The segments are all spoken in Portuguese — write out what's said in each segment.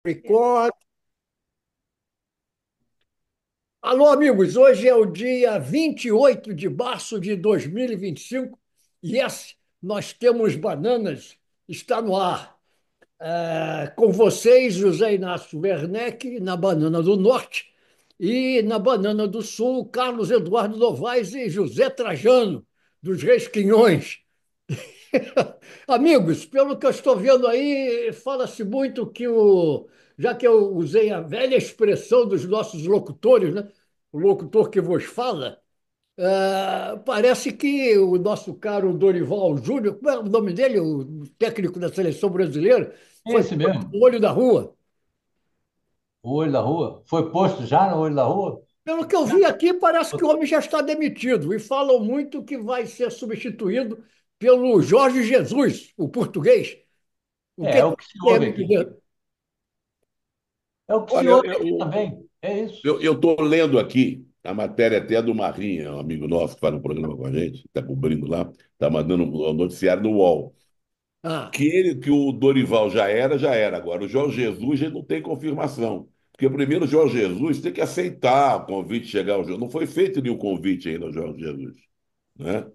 Record. Alô, amigos, hoje é o dia 28 de março de 2025 e esse nós temos bananas, está no ar. Com vocês, José Inácio Werneck, na Banana do Norte, e na Banana do Sul, Carlos Eduardo Novaes e José Trajano, dos Reis Quinhões. Amigos, pelo que eu estou vendo aí, fala-se muito já que eu usei a velha expressão dos nossos locutores, né? O locutor que vos fala, parece que o nosso caro Dorival Júnior, como é o nome dele, o técnico da seleção brasileira, É foi esse posto mesmo, no olho da rua. o olho da rua. Foi posto já no olho da rua? Pelo que eu vi aqui, parece que o homem já está demitido e falam muito que vai ser substituído pelo Jorge Jesus, o português. O É, que é o que se tem a ouve me aqui. dizer? É o que se Olha, ouve aqui também. É isso. eu estou lendo aqui a matéria até do Marrinha, um amigo nosso que faz um programa com a gente, está cobrindo lá, está mandando o noticiário no UOL. Ah, Que o Dorival já era. Agora, o Jorge Jesus ele não tem confirmação. Porque primeiro o Jorge Jesus tem que aceitar o convite chegar ao jogo. Não foi feito nenhum convite ainda ao Jorge Jesus. Né?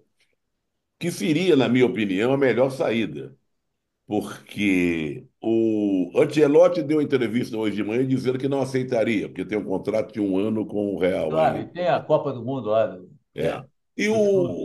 Que seria, na minha opinião, a melhor saída. Porque o Ancelotti deu entrevista hoje de manhã dizendo que não aceitaria, porque tem um contrato de 1 ano com o Real Claro, e ainda. tem a Copa do Mundo lá é, É. E dos clubes.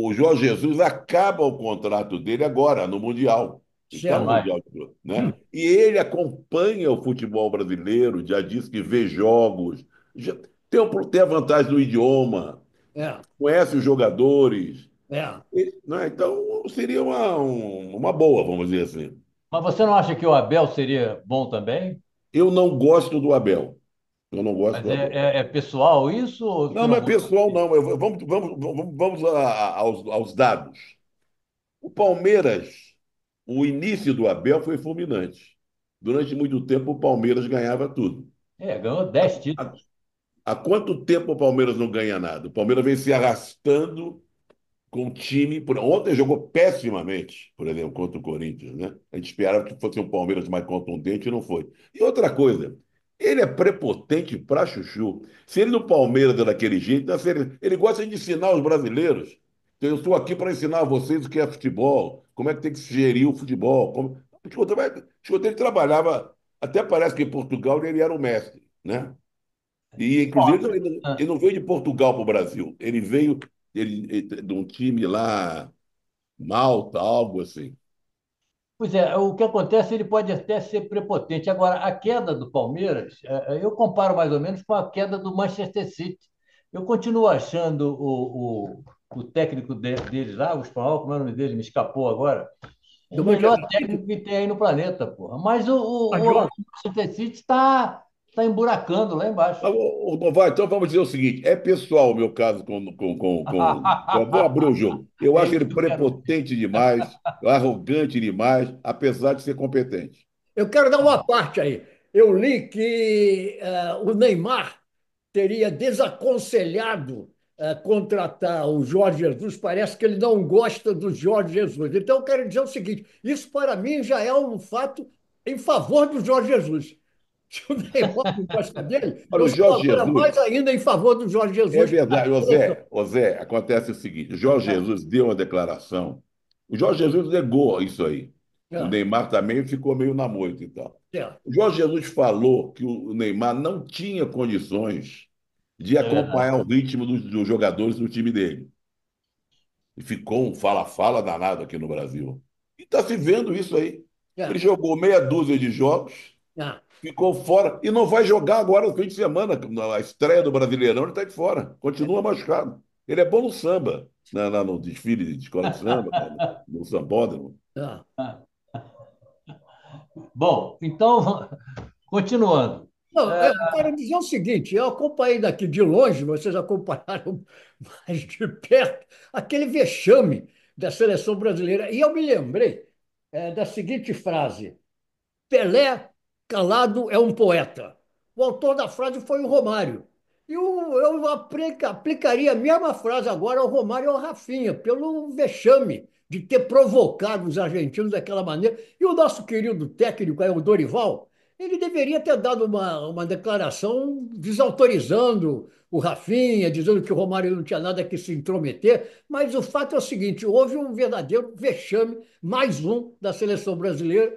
o Jorge Jesus acaba o contrato dele agora, no Mundial. Em Então, o certo. maio. Mundial, né? E ele acompanha o futebol brasileiro, já disse que vê jogos, já tem a vantagem do idioma, É, conhece os jogadores, é. né? Então seria uma boa, vamos dizer assim. Mas você não acha que o Abel seria bom também? Eu não gosto do Abel. Eu não gosto Mas do Abel. é pessoal isso ou você Não, não não é gosta pessoal, dele? não. Vamos aos dados. O Palmeiras, o início do Abel foi fulminante. Durante muito tempo, o Palmeiras ganhava tudo. É, ganhou 10 títulos. Há quanto tempo o Palmeiras não ganha nada? O Palmeiras vem se arrastando com o time. Ontem jogou pessimamente, por exemplo, contra o Corinthians, né? A gente esperava que fosse um Palmeiras mais contundente e não foi. E outra coisa, ele é prepotente pra chuchu. Se ele no Palmeiras é daquele jeito, ele gosta de ensinar os brasileiros. Então, eu estou aqui para ensinar a vocês o que é futebol, como é que tem que se gerir o futebol. Escuta, ele trabalhava, até parece que em Portugal ele era o mestre, né? E, inclusive, ele Ah, não veio de Portugal para o Brasil. Ele veio de um time lá, Malta, algo assim. pois é, o que acontece, ele pode até ser prepotente. Agora, a queda do Palmeiras, eu comparo mais ou menos com a queda do Manchester City. Eu continuo achando o técnico deles lá, o espanhol, como é o nome dele? Me escapou agora. O Do melhor Manchester técnico City, que tem aí no planeta, porra. Mas o Guardiola. Manchester City está emburacando lá embaixo. Vai, então vamos dizer o seguinte: é pessoal o meu caso Vou abrir o jogo. Eu É acho isso ele que eu quero ouvir. prepotente demais, arrogante demais, apesar de ser competente. Eu quero dar uma parte aí. Eu li que o Neymar teria desaconselhado contratar o Jorge Jesus. Parece que ele não gosta do Jorge Jesus. Então, eu quero dizer o seguinte: isso para mim já é um fato em favor do Jorge Jesus. Se o Neymar não gosta dele, Olha, eu o sou Jorge agora mais Jesus, ainda em favor do Jorge é Jesus. verdade, Zé, acontece o seguinte: o Jorge Jesus deu uma declaração. O Jorge Jesus negou isso aí. O É, Neymar também ficou meio na moita e tal. é, O Jorge Jesus falou que o Neymar não tinha condições de É verdade. acompanhar o ritmo dos jogadores do time dele. E ficou um fala-fala danado aqui no Brasil. E está se vendo isso aí. Ele é, jogou meia dúzia de jogos, é. ficou fora e não vai jogar agora no fim de semana. Na estreia do Brasileirão, ele está de fora. Continua machucado. Ele é bom no samba, no desfile de escola de samba, no sambódromo. É. Bom, então, continuando. Não, É, eu quero dizer o seguinte: eu acompanhei daqui de longe, vocês acompanharam mais de perto, aquele vexame da seleção brasileira. E eu me lembrei da seguinte frase: Pelé, calado, é um poeta. O autor da frase foi o Romário. E eu aplicaria a mesma frase agora ao Romário e ao Rafinha, pelo vexame de ter provocado os argentinos daquela maneira. E o nosso querido técnico, é o Dorival. ele deveria ter dado uma declaração desautorizando o Rafinha, dizendo que o Romário não tinha nada que se intrometer, mas o fato é o seguinte: houve um verdadeiro vexame, mais um da seleção brasileira.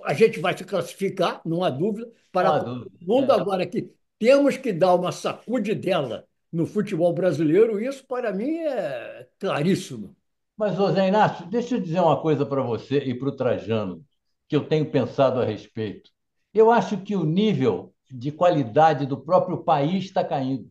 A gente vai se classificar, não há dúvida, Não para a há Copa dúvida. do Mundo É. agora que temos que dar uma sacudidela no futebol brasileiro, isso para mim é claríssimo. Mas, ô Zé Inácio, deixa eu dizer uma coisa para você e para o Trajano, que eu tenho pensado a respeito. Eu acho que o nível de qualidade do próprio país está caindo.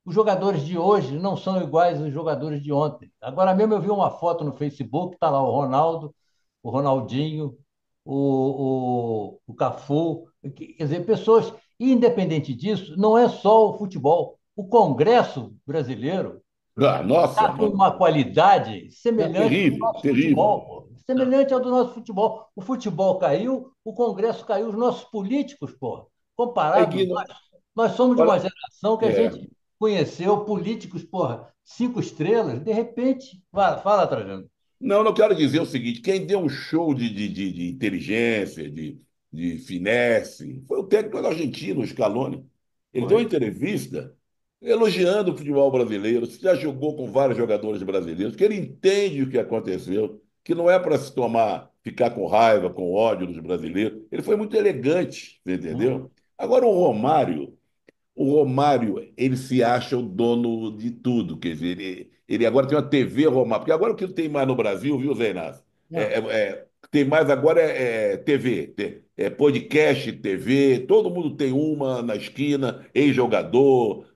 Os jogadores de hoje não são iguais aos jogadores de ontem. Agora mesmo eu vi uma foto no Facebook, está lá o Ronaldo, o Ronaldinho, o Cafu, quer dizer, pessoas, independente disso, não é só o futebol. O Congresso brasileiro Ah, nossa, está com uma qualidade é semelhante ao do terrível, nosso terrível. futebol, pô. Semelhante ao do nosso futebol. O futebol caiu, o Congresso caiu, os nossos políticos, pô, É comparados, que, nós somos de uma olha, geração que a é, gente conheceu políticos, porra, 5 estrelas, de repente. Fala, Trajano. não, não quero dizer o seguinte: quem deu um show de inteligência, de finesse, foi o técnico argentino, o Scaloni. Ele deu uma Foi. entrevista elogiando o futebol brasileiro, já jogou com vários jogadores brasileiros, que ele entende o que aconteceu, que não é para se tomar, ficar com raiva, com ódio dos brasileiros. Ele foi muito elegante, você Hum, entendeu? Agora, o Romário, ele se acha o dono de tudo, quer dizer, ele agora tem uma TV Romário, porque agora o que tem mais no Brasil, viu, Zé Inácio? Não. Tem mais agora é TV, podcast, TV, todo mundo tem uma na esquina, ex-jogador,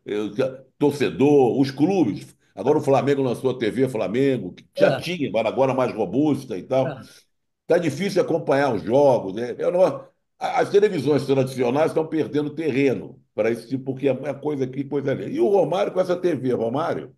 torcedor, os clubes. Agora o Flamengo lançou a TV Flamengo, que já É, tinha, mas agora mais robusta e tal. é. Tá difícil acompanhar os jogos, né? As televisões tradicionais estão perdendo terreno para esse tipo, porque é coisa aqui, coisa ali. E o Romário com essa TV, Romário,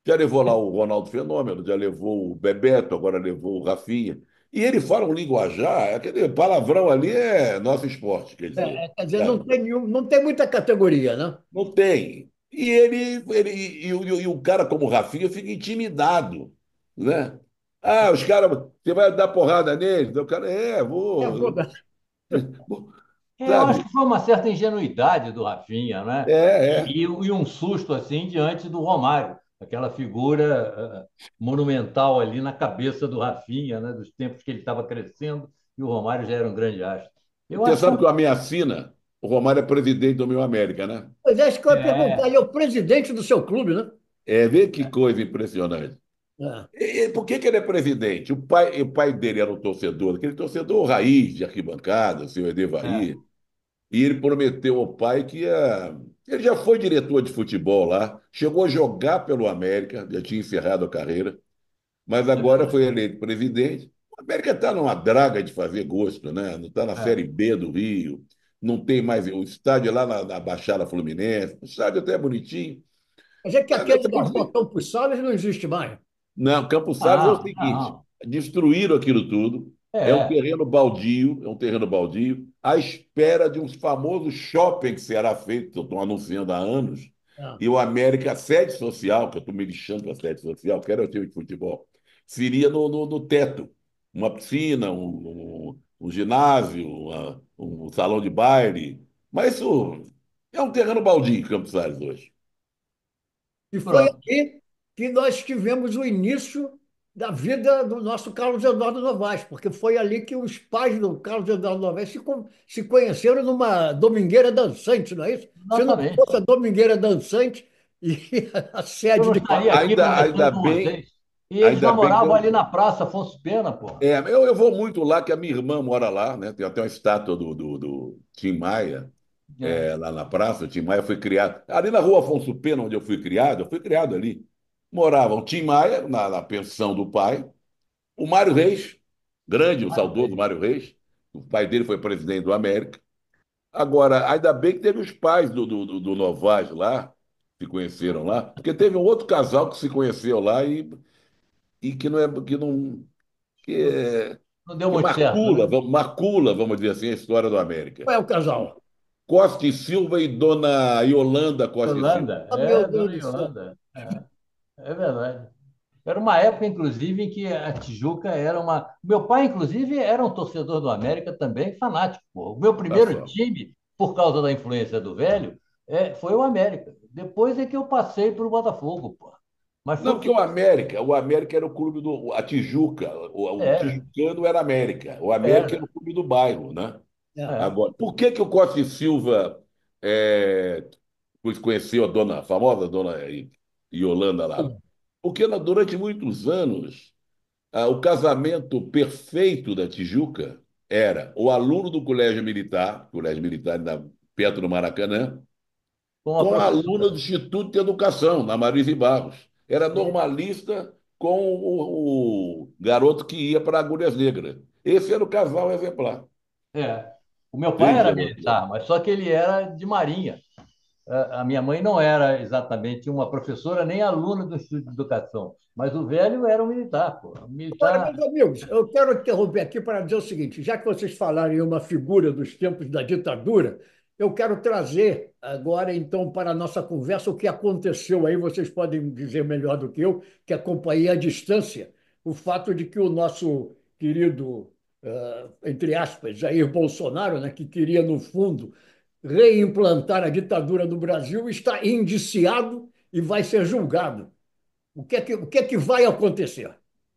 já levou lá o Ronaldo Fenômeno, já levou o Bebeto, agora levou o Rafinha. E ele fala um linguajar, aquele palavrão ali é nosso esporte, quer dizer. Quer dizer, não Sabe? tem nenhum, não tem muita categoria, né? Não tem. E o cara como o Rafinha fica intimidado, né? Ah, os caras, você vai dar porrada neles? O cara, É, vou vou, dar. Eu acho sabe? que foi uma certa ingenuidade do Rafinha, né? É. E um susto assim diante do Romário, aquela figura monumental ali na cabeça do Rafinha, né? Dos tempos que ele estava crescendo e o Romário já era um grande astro. Eu Você acho que sabe que o Ameacina, o Romário é presidente do Meu América, né? Pois é, isso que eu ia perguntar. é, Ele é o presidente do seu clube, né? Vê que coisa impressionante. É, Por que ele é presidente? O pai dele era um torcedor, aquele torcedor raiz de arquibancada, o senhor é, Edevair, e ele prometeu ao pai que ia. Ele já foi diretor de futebol lá, chegou a jogar pelo América, já tinha encerrado a carreira, mas é agora verdade. foi eleito presidente. O América está numa draga de fazer gosto, né? Não está na É. Série B do Rio, não tem mais o estádio lá na Baixada Fluminense, o estádio até é bonitinho, mas é que mas aquele essa da coisa. Rua Campos Salles não existe mais. Não, Campos Salles é o Não, seguinte: não. destruíram aquilo tudo. É, É um terreno baldio, à espera de um famoso shopping que será feito, estão anunciando há anos. É. E o América, a sede social, que eu estou me lixando para a sede social, que era o time de futebol, seria no teto. Uma piscina, um ginásio, um salão de baile. Mas isso é um terreno baldio, Campos Salles, hoje. E foi pronto. aqui que nós tivemos o início da vida do nosso Carlos Eduardo Novaes, porque foi ali que os pais do Carlos Eduardo Novaes se conheceram numa domingueira dançante, não é isso? Se não Exatamente. fosse a domingueira dançante e a Eu sede não de estaria Carlos. aqui Ainda conversando com bem, vocês. E eles ainda bem que namoravam ali eu. na Praça Afonso Pena, pô. Eu vou muito lá, que a minha irmã mora lá, né? Tem até uma estátua do Tim Maia, É, lá na praça. O Tim Maia foi criado. Ali na rua Afonso Pena, onde eu fui criado ali. Moravam o Tim Maia, na pensão do pai, o Mário Reis, grande, o Mário saudoso Reis. Mário Reis. O pai dele foi presidente do América. Agora, ainda bem que teve os pais do Novaes lá, se conheceram lá, porque teve um outro casal que se conheceu lá e que não é, que não, que Não, é não deu que muito certo, macula, né? vamos dizer assim, a história do América. Qual é o casal? Costa e Silva e Dona Yolanda Costa e Silva. Yolanda, Ah, meu Deus Dona do céu. Yolanda. É verdade. Era uma época, inclusive, em que a Tijuca era uma. Meu pai, inclusive, era um torcedor do América também, fanático. Pô. O meu Olha primeiro só. time, por causa da influência do velho, foi o América. Depois é que eu passei para o Botafogo, pô. Mas Não, foi porque por. o América era o clube do. A Tijuca, o É, tijucano era América. O América era era. o clube do bairro, né? É. É. Agora, por que que o Costa e Silva pois conheceu a dona, a famosa dona Yolanda lá? Porque durante muitos anos, o casamento perfeito da Tijuca era o aluno do Colégio Militar perto do Maracanã, Com a com a aluna professora. do Instituto de Educação, na Marise Barros. Era E- normalista com o garoto que ia para Agulhas Negras. Esse era o casal exemplar. É. O meu pai era Veja, você. militar, mas só que ele era de Marinha. A minha mãe não era exatamente uma professora nem aluna do Instituto de Educação, mas o velho era um militar, pô. Um Olha, militar. meus amigos, eu quero interromper aqui para dizer o seguinte: já que vocês falaram em uma figura dos tempos da ditadura, eu quero trazer agora, então, para a nossa conversa o que aconteceu aí. Vocês podem dizer melhor do que eu, que acompanhei à distância, o fato de que o nosso querido, entre aspas, Jair Bolsonaro, né, que queria, no fundo, reimplantar a ditadura no Brasil, está indiciado e vai ser julgado. O que é que vai acontecer?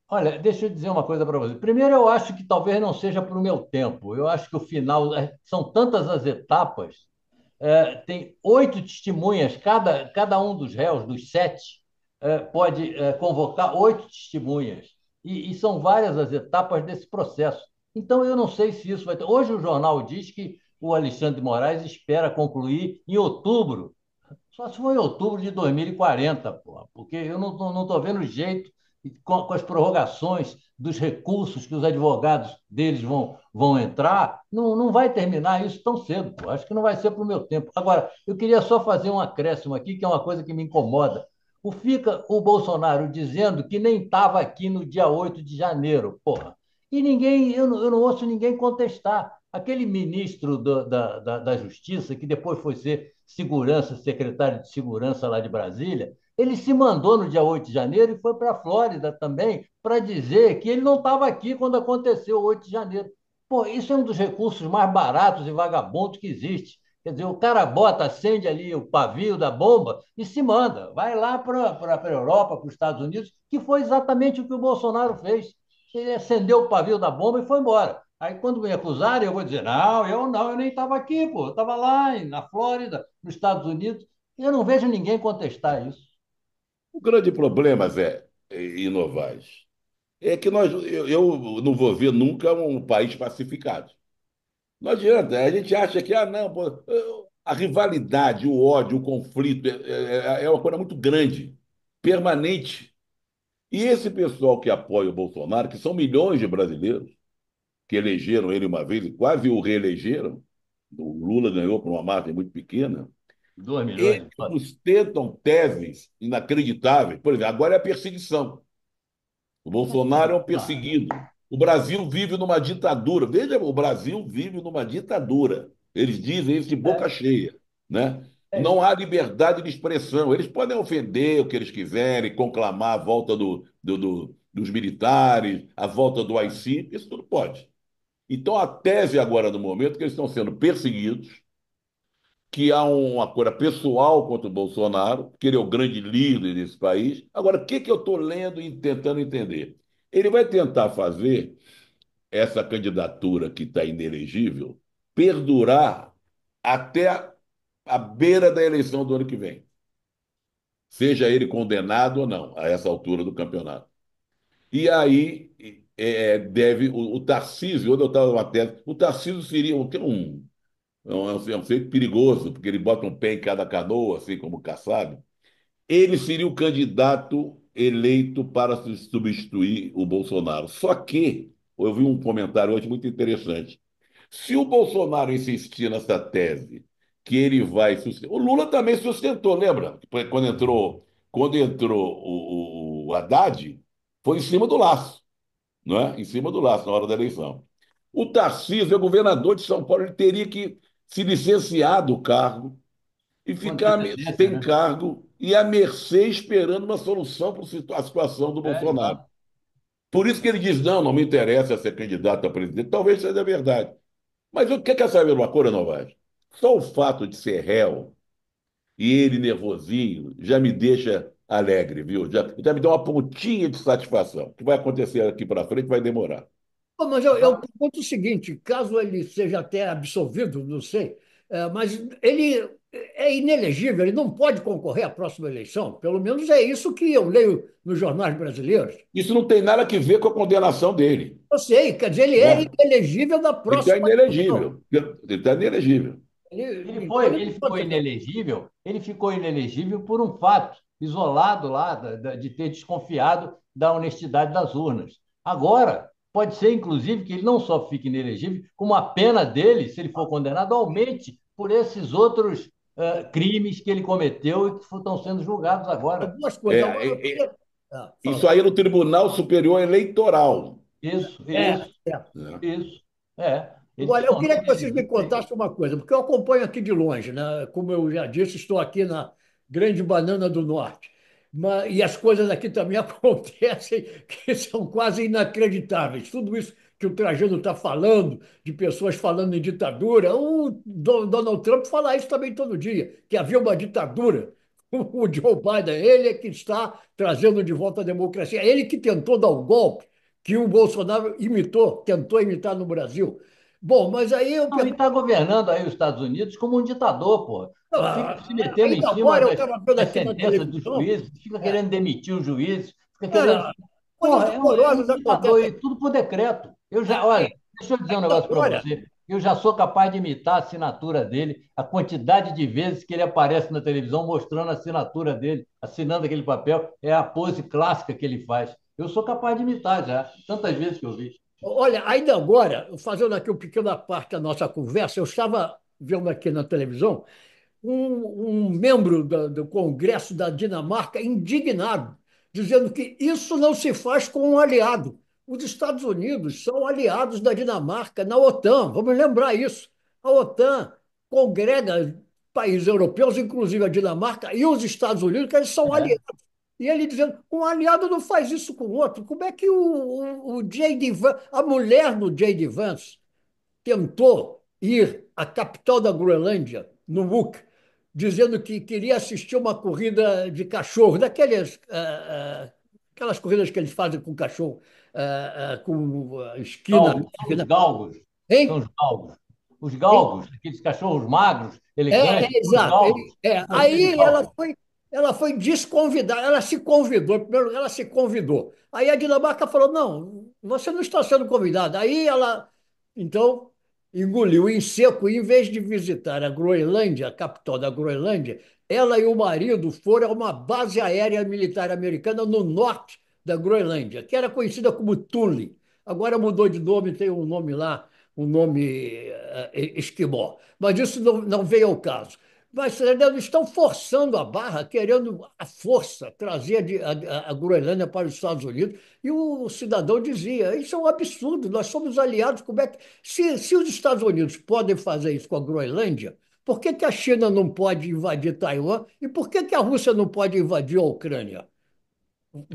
Olha, deixa eu dizer uma coisa para você. Primeiro, eu acho que talvez não seja para o meu tempo. Eu acho que o final, são tantas as etapas, tem 8 testemunhas, cada um dos réus, dos 7, pode convocar 8 testemunhas. E são várias as etapas desse processo. Então, eu não sei se isso vai ter. Hoje, o jornal diz que o Alexandre de Moraes espera concluir em outubro. Só se for em outubro de 2040, porra, porque eu não estou vendo jeito com as prorrogações dos recursos que os advogados deles vão entrar, não vai terminar isso tão cedo, pô. Acho que não vai ser para o meu tempo. Agora, eu queria só fazer um acréscimo aqui, que é uma coisa que me incomoda. Fica o Bolsonaro dizendo que nem estava aqui no dia 8 de janeiro, porra. E ninguém, eu não ouço ninguém contestar. Aquele ministro da Justiça, que depois foi ser secretário de segurança lá de Brasília, ele se mandou no dia 8 de janeiro e foi para a Flórida também para dizer que ele não estava aqui quando aconteceu o 8 de janeiro. Pô, isso é um dos recursos mais baratos e vagabundos que existe. Quer dizer, o cara bota, acende ali o pavio da bomba e se manda. Vai lá para a Europa, para os Estados Unidos, que foi exatamente o que o Bolsonaro fez. Ele acendeu o pavio da bomba e foi embora. Aí, quando me acusarem, eu vou dizer: não, eu nem estava aqui, pô, eu estava lá na Flórida, nos Estados Unidos. Eu não vejo ninguém contestar isso. O grande problema, Zé e Novaes, é que eu não vou ver nunca um país pacificado. Não adianta, a gente acha que, não, pô, a rivalidade, o ódio, o conflito é uma coisa muito grande, permanente. E esse pessoal que apoia o Bolsonaro, que são milhões de brasileiros, que elegeram ele uma vez e quase o reelegeram, o Lula ganhou por uma margem muito pequena, 2 milhões. eles sustentam teses inacreditáveis. Por exemplo, agora é a perseguição. O Bolsonaro é um perseguido. O Brasil vive numa ditadura. Veja, o Brasil vive numa ditadura. Eles dizem isso de boca É, cheia, né? é Não isso. há liberdade de expressão. Eles podem ofender o que eles quiserem, conclamar a volta dos militares, a volta do AI-5, isso tudo pode. Então, a tese agora, no momento, que eles estão sendo perseguidos, que há uma coisa pessoal contra o Bolsonaro, porque ele é o grande líder desse país. Agora, o que que eu estou lendo e tentando entender? Ele vai tentar fazer essa candidatura que está inelegível perdurar até a beira da eleição do ano que vem, seja ele condenado ou não, a essa altura do campeonato. E aí deve o Tarcísio, onde eu estava uma tese, o Tarcísio seria um feito perigoso, porque ele bota um pé em cada canoa, assim como o Kassab. Ele seria o candidato eleito para substituir o Bolsonaro. Só que, eu vi um comentário hoje muito interessante. Se o Bolsonaro insistir nessa tese que ele vai sustentar. O Lula também sustentou, lembra? Quando entrou o Haddad, foi em cima do laço, não é? Em cima do laço, na hora da eleição. O Tarcísio é governador de São Paulo, ele teria que se licenciar do cargo e Com ficar antecedência, sem né? cargo e à mercê esperando uma solução para a situação do Bolsonaro. Exato. Por isso que ele diz: não, não me interessa ser candidato a presidente. Talvez seja verdade. Mas o que quer saber uma coisa, Novaes? Só o fato de ser réu e ele nervosinho já me deixa alegre, viu? Já me dá uma pontinha de satisfação. O que vai acontecer aqui para frente vai demorar. Pô, mas eu pergunto o seguinte: caso ele seja até absolvido, não sei, mas ele é inelegível, ele não pode concorrer à próxima eleição. Pelo menos é isso que eu leio nos jornais brasileiros. Isso não tem nada a ver com a condenação dele, Eu sei, quer dizer, ele é né? inelegível na Ele está próxima eleição. inelegível. Ele está inelegível. Então ele Ele não pode ficou ser candidato. inelegível, ele ficou inelegível por um fato isolado lá de ter desconfiado da honestidade das urnas. Agora, pode ser, inclusive, que ele não só fique inelegível, como a pena dele, se ele for condenado, aumente por esses outros crimes que ele cometeu e que estão sendo julgados agora. Duas coisas. É, Agora, eu é, é, queria. isso Fala. aí é no Tribunal Superior Eleitoral, Isso, É, isso, é. né? isso. É, ele se Agora, eu tornou queria que vocês me inelegível. contassem uma coisa, porque eu acompanho aqui de longe, né? Como eu já disse, estou aqui na Grande Banana do Norte. E as coisas aqui também acontecem que são quase inacreditáveis. Tudo isso que o Trajano está falando, de pessoas falando em ditadura, o Donald Trump fala isso também todo dia, que havia uma ditadura. O Joe Biden, ele é que está trazendo de volta a democracia. É ele que tentou dar o golpe que o Bolsonaro tentou imitar no Brasil. Bom, mas aí eu Não, e pergunto. está governando aí os Estados Unidos como um ditador, pô. Fica se metendo em Ainda cima agora eu estava vendo das aqui na sentenças dos televisão. juízes, fica É, querendo demitir os juízes, fica querendo. cara, Porra, coisas é horrorosas um ditador acontecem. e tudo por decreto. Eu já, Aí, olha, deixa eu dizer um ainda negócio para agora, você. Eu já sou capaz de imitar a assinatura dele, a quantidade de vezes que ele aparece na televisão mostrando a assinatura dele, assinando aquele papel, é a pose clássica que ele faz. Eu sou capaz de imitar já, tantas vezes que eu vi. olha, ainda agora, fazendo aqui uma pequena parte da nossa conversa, eu estava vendo aqui na televisão um membro do Congresso da Dinamarca indignado, dizendo que isso não se faz com um aliado. Os Estados Unidos são aliados da Dinamarca na OTAN, vamos lembrar isso. A OTAN congrega países europeus, inclusive a Dinamarca e os Estados Unidos, que eles são É, aliados. E ele dizendo, um aliado não faz isso com o outro. Como é que o J.D. Vance, a mulher do J.D. Vance, tentou ir à capital da Groenlândia, no Nuuk, dizendo que queria assistir uma corrida de cachorro, aquelas corridas que eles fazem com cachorro, com esquina, os né? galgos, são Hein? os galgos. Os Hein? galgos, aqueles cachorros magros, elegantes, são os Exato. galgos. Corrida de Aí galgos. ela foi desconvidada, ela se convidou, em primeiro lugar, ela se convidou. Aí a Dinamarca falou: não, você não está sendo convidada. Aí ela, então, engoliu em seco, e em vez de visitar a Groenlândia, a capital da Groenlândia, ela e o marido foram a uma base aérea militar americana no norte da Groenlândia, que era conhecida como Thule. Agora mudou de nome, tem um nome lá, um nome esquimó. Mas isso não veio ao caso. Mas eles estão forçando a barra, querendo à força trazer a Groenlândia para os Estados Unidos. E o cidadão dizia: isso é um absurdo, nós somos aliados. Como é que, se os Estados Unidos podem fazer isso com a Groenlândia, por que, que a China não pode invadir Taiwan? E por que, que a Rússia não pode invadir a Ucrânia?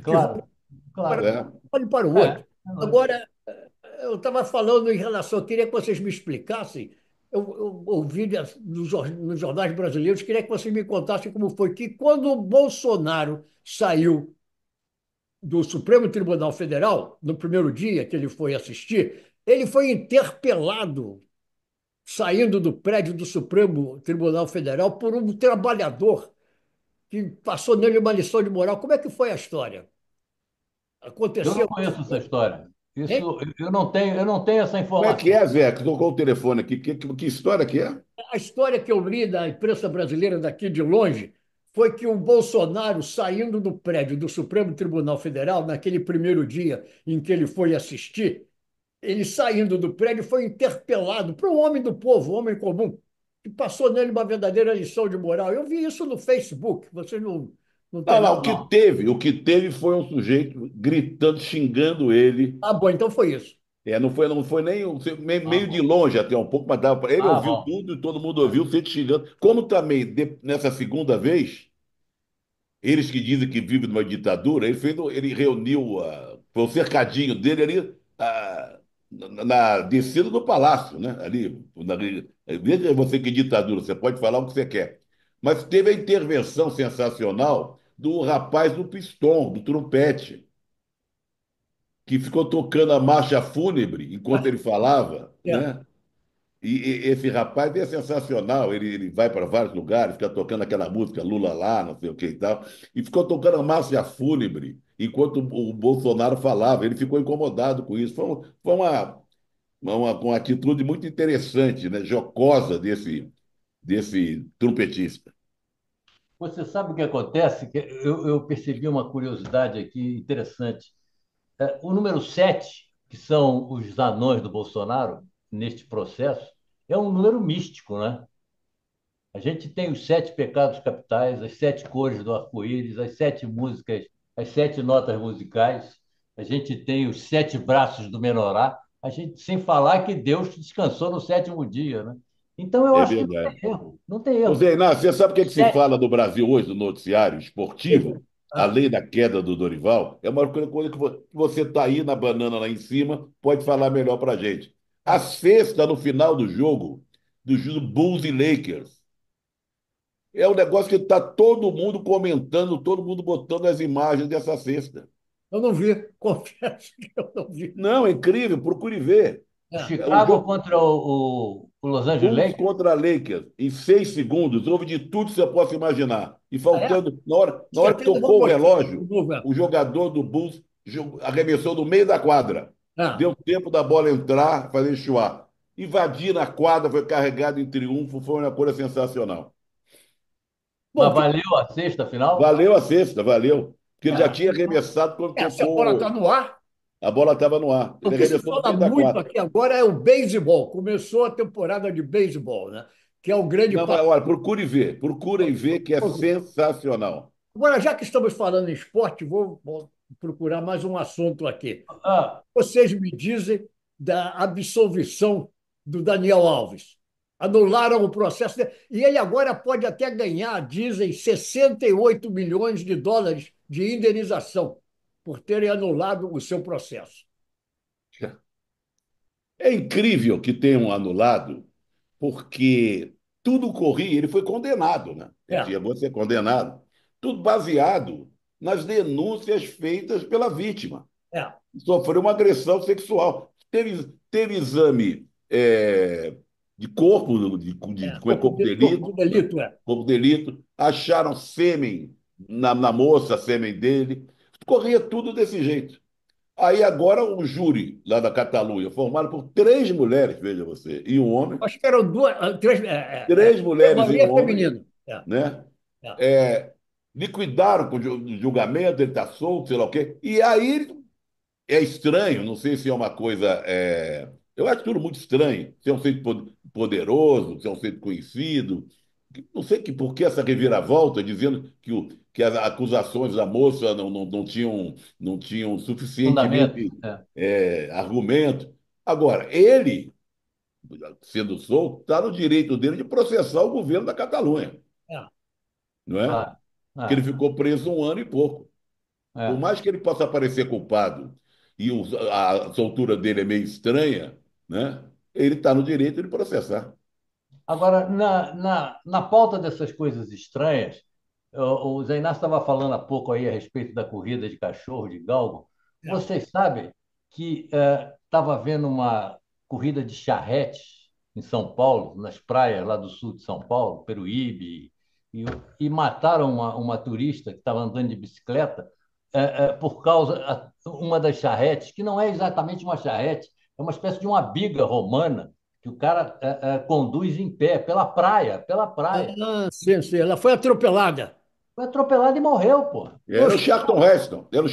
Que Claro, claro. É. olhe para o É, outro. Agora, eu estava falando em relação, eu queria que vocês me explicassem. Eu ouvi nos jornais brasileiros, queria que vocês me contassem como foi que, quando o Bolsonaro saiu do Supremo Tribunal Federal, no primeiro dia que ele foi assistir, ele foi interpelado, saindo do prédio do Supremo Tribunal Federal, por um trabalhador que passou nele uma lição de moral. Como é que foi a história? eu não Aconteceu conheço essa isso? história. Hein? Isso, eu não tenho essa Como é que informação. é, Zé? Que tocou o telefone aqui. Que história que é? A história que eu li da imprensa brasileira daqui de longe foi que o Bolsonaro, saindo do prédio do Supremo Tribunal Federal, naquele primeiro dia em que ele foi assistir, ele saindo do prédio foi interpelado por um homem do povo, um homem comum, que passou nele uma verdadeira lição de moral. Eu vi isso no Facebook, você não tem Não, não, nada. Não. o que teve foi um sujeito gritando, xingando ele. Ah, bom, então foi isso. Não foi nem Ah, meio de bom. longe até um pouco, mas ele Ah, ouviu bom. tudo e todo mundo ouviu, se xingando. Como também nessa segunda vez, Eles que dizem que vivem numa ditadura, ele reuniu, foi o cercadinho dele ali na descida do palácio, né? Ali, veja você que ditadura, você pode falar o que você quer. Mas teve a intervenção sensacional do rapaz do pistão, do trompete, que ficou tocando a marcha fúnebre enquanto ele falava, É. né? E esse rapaz é sensacional. Ele vai para vários lugares, fica tocando aquela música Lula lá, não sei o que e tal. E ficou tocando a marcha fúnebre enquanto o Bolsonaro falava. Ele ficou incomodado com isso. Foi uma atitude muito interessante, né? Jocosa desse trompetista. Você sabe o que acontece? Que eu percebi uma curiosidade aqui interessante. O número 7, que são os anões do Bolsonaro, neste processo, é um número místico, né? A gente tem os 7 pecados capitais, as 7 cores do arco-íris, as 7 músicas, as 7 notas musicais. A gente tem os 7 braços do menorá. A gente, sem falar que Deus descansou no sétimo dia, né? Então eu É acho que não verdade. tem erro, não tem Ô, erro. Zé Inácio, você sabe o que, que se 7. fala do Brasil hoje no noticiário esportivo? Ah, Além da queda do Dorival, é uma coisa que você está aí na banana lá em cima, pode falar melhor para a gente. A ah, sexta no final do jogo, do jogo Bulls e Lakers, é um negócio que está todo mundo comentando, todo mundo botando as imagens dessa cesta. eu não vi, confesso que eu não vi. Não, é incrível, procure ver. É. É o Chicago jogo contra o Los Angeles Bulls Lakers. contra Lakers, em 6 segundos, houve de tudo que você possa imaginar. E Ah, é? faltando, na hora que Certeza eu vou tocou o mostrar de relógio, novo. É. o jogador do Bulls arremessou no meio da quadra. Ah, Deu tempo da bola entrar, fazer chuar. Invadir a quadra, foi carregado em triunfo, foi uma coisa sensacional. bom, Mas valeu a sexta final? Valeu a sexta, valeu. Porque ele já Ah, tinha arremessado quando se a bola está tocou, no ar, a bola estava no ar. o Ele que se arremessou no fala meio da muito quadra. aqui agora é o beisebol. Começou a temporada de beisebol, né? Que é o grande Não, mas passo. olha, procurem ver que é sensacional. Agora, já que estamos falando em esporte, vou procurar mais um assunto aqui. ah, Vocês me dizem da absolvição do Daniel Alves. Anularam o processo dele, e ele agora pode até ganhar, dizem, 68 milhões de dólares de indenização por terem anulado o seu processo. É incrível que tenham anulado, porque tudo corria, ele foi condenado, né? Ele É, chegou a ser condenado. Tudo baseado nas denúncias feitas pela vítima. é, Sofreu uma agressão sexual. Teve exame de corpo, como é corpo de corpo delito, de né? delito, é. Corpo de delito, acharam sêmen na moça, sêmen dele. Corria tudo desse jeito. Aí agora o júri lá da Catalunha, formado por 3 mulheres, veja você, e um homem, Acho que eram duas, três, três a mulheres e maioria um é homem, feminina. É, né? é. É, liquidaram com o julgamento, ele está solto, sei lá o quê. E aí é estranho, não sei se é uma coisa. Eu acho tudo muito estranho. Se é um feito poderoso, se é um feito conhecido. Não sei por que essa reviravolta, dizendo que as acusações da moça não tinham fundamento. suficientemente É. argumento. Agora, ele, sendo solto, está no direito dele de processar o governo da Catalunha, É. não é? Ah, Que ele ah, ficou preso 1 ano e pouco. Por é. mais que ele possa parecer culpado e a soltura dele é meio estranha, né? Ele está no direito de processar. Agora, na pauta dessas coisas estranhas, o Zé Inácio estava falando há pouco aí a respeito da corrida de cachorro, de galgo. É. Vocês sabem que estava havendo uma corrida de charretes em São Paulo, nas praias lá do sul de São Paulo, Peruíbe, e, e mataram uma turista que estava andando de bicicleta por causa uma das charretes, que não é exatamente uma charrete, é uma espécie de uma biga romana que o cara conduz em pé pela praia, pela praia. Ah, sim, sim. Ela foi atropelada. Foi atropelado e morreu, pô. Era o Charlton Heston, era o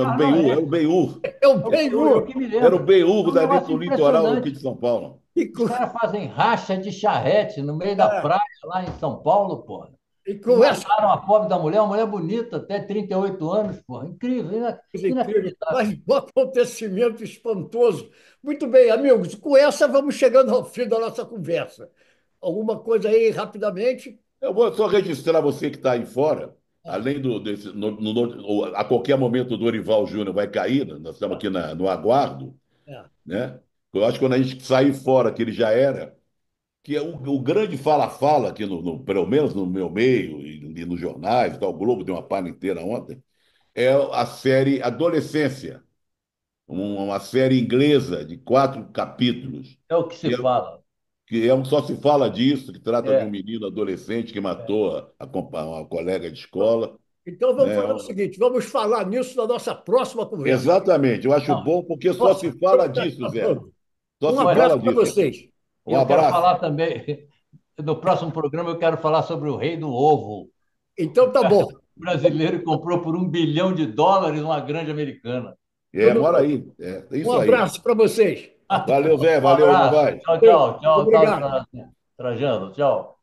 Ah, não Ben-Hur, é. era o Ben-Hur, Eu Eu bem que me era o lembro. É Ben-Hur um dali negócio pro litoral aqui impressionante. de São Paulo. E, Os caras fazem racha de charrete no meio da é, praia, lá em São Paulo, pô. e E com essa mataram a pobre da mulher, uma mulher bonita, até 38 anos, pô. Incrível, coisa incrível, inacreditável. mas um acontecimento espantoso. Muito bem, amigos, com essa vamos chegando ao fim da nossa conversa. Alguma coisa aí rapidamente? Eu vou só registrar você que está aí fora. além a qualquer momento o Dorival Júnior vai cair, né? Nós estamos aqui no aguardo, É. né? Eu acho que quando a gente sair fora, que ele já era, que é o grande fala-fala aqui, pelo menos no meu meio e nos jornais, e tal, o Globo deu uma página inteira ontem, é a série Adolescência, uma série inglesa de 4 capítulos, É o que se que é, fala. só se fala disso, que trata de um É, menino adolescente que matou uma colega de Bom, escola, então vamos né? fazer o seguinte: vamos falar nisso na nossa próxima conversa. Exatamente, eu acho não, bom porque só Nosso se fala tempo está disso, Zé. acabando. Só Um se olha, abraço fala para disso aqui. vocês. e Um eu quero abraço. falar também, no próximo programa, eu quero falar sobre o rei do ovo. Então tá bom. Brasileiro que comprou por US$ 1 bilhão uma grande americana. Mora Tudo bom. aí. É Um isso aí. abraço para vocês. Até. Valeu, Zé. Um Valeu, abraço. Novaes. Tchau, tchau. Tchau, Obrigado. Trajano. Tchau.